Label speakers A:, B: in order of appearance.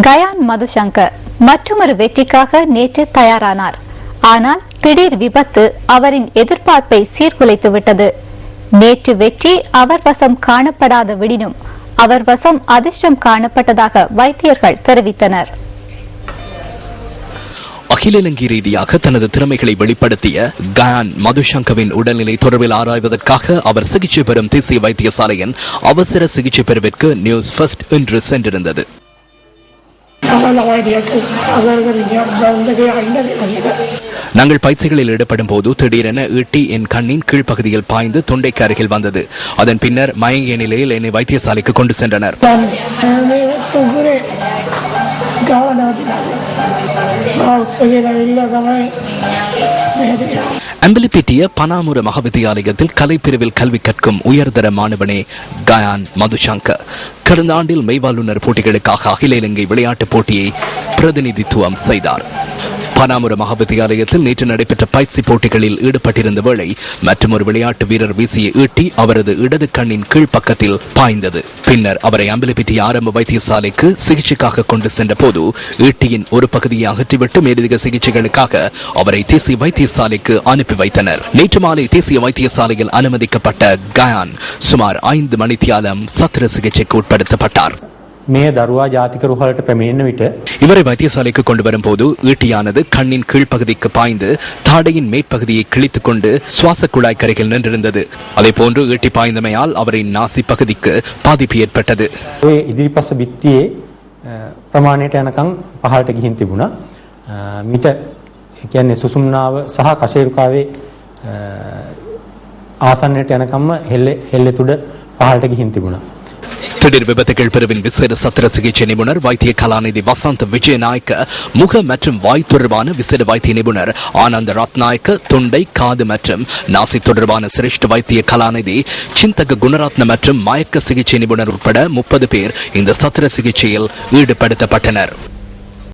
A: கயான் மதுசங்கர் மற்றொரு வெற்றிக்காக நேற்று தயாரானார். ஆனால் திடீர் விபத்து அவரின் எதிர்பார்ப்பை சீர்குலைத்துவிட்டது. நேற்று வெற்றி அவர் வசம் காணப்படாத விடினும் அவர் வசம் அதிர்ஷ்டம் காணப்பட்டதாக வைத்தியர்கள் தெரிவித்தனர்.
B: அகில இலங்கை ரீதியாக தனது திறமைகளை வெளிப்படுத்திய கயான் மதுசங்கவின் உடல்நிலை தொடர்பில் ஆராய்வதற்காக அவர் சிகிச்சை பெறும் தேசிய வைத்தியசாலையின் அவசர சிகிச்சை பிரிவிற்கு நியூஸ் ஃபர்ஸ்ட் இன்று சென்றிருந்தது. நாங்கள் பயிற்சிகளில் ஈடுபடும் போது திடீரென ஈட்டி என் கண்ணின் கீழ்ப்பகுதியில் பாய்ந்து தொண்டைக்கு அருகில் வந்தது. அதன் பின்னர் மயங்கிய நிலையில் என்னை வைத்தியசாலைக்கு கொண்டு சென்றனர். அம்பலிப்பிட்டிய பனாமுர மகாவித்தியாலயத்தில் கலைப்பிரிவில் கல்வி கற்கும் உயர்தர மாணவனே கயான் மதுசங்கர் கடந்த ஆண்டில் மெய்வாளுநர் போட்டிகளுக்காக அகில இலங்கை விளையாட்டுப் போட்டியை பிரதிநிதித்துவம் செய்தார். பனாமுர மகாவித்தியாலயத்தில் நேற்று நடைபெற்ற பயிற்சி போட்டிகளில் ஈடுபட்டிருந்த வேளை மற்றும் ஒரு விளையாட்டு வீரர் வீசிய ஈட்டி அவரது இடது கண்ணின் கீழ்ப்பக்கத்தில் பாய்ந்தது. பின்னர் அவரை அம்பலிப்பிட்டிய ஆரம்ப வைத்தியசாலைக்கு சிகிச்சைக்காக கொண்டு சென்ற போது ஈட்டியின் ஒரு பகுதியை அகற்றிவிட்டு மேலதிக சிகிச்சைகளுக்காக அவரை தேசிய வைத்தியசாலைக்கு அனுப்பி வைத்தனர். நேற்று மாலை தேசிய வைத்தியசாலையில் அனுமதிக்கப்பட்ட கயான் சுமார் 5 மணித்தியாலம் சத்திர சிகிச்சைக்கு உட்படுத்தப்பட்டார். இவரை வைத்தியசாலைக்கு கொண்டு வரும் போது ஈட்டியானது கண்ணின் கீழ்ப்பகுதிக்கு பாய்ந்து தாடையின் மேற்பகுதியை கிழித்துக் கொண்டு சுவாச குழாய் கரையில் நின்றிருந்தது. அதே போன்று ஈட்டி பாய்ந்தமையால் அவரின் நாசி பகுதிக்கு பாதிப்பு ஏற்பட்டது. திடீர் விபத்துகள் பிரிவின் விசேட சத்திர சிகிச்சை நிபுணர் வைத்திய கலாநிதி வசந்த் விஜயநாயக்க, முக மற்றும் வாய் தொடர்பான விசேட வைத்திய நிபுணர் ஆனந்த ரத்நாயக்க, தொண்டை காது மற்றும் நாசி தொடர்பான சிரேஷ்ட வைத்திய கலாநிதி சிந்தக குணரத்ன மற்றும் மயக்க சிகிச்சை நிபுணர் உட்பட 30 பேர் இந்த சத்திர சிகிச்சையில் ஈடுபடுத்தப்பட்டனர்.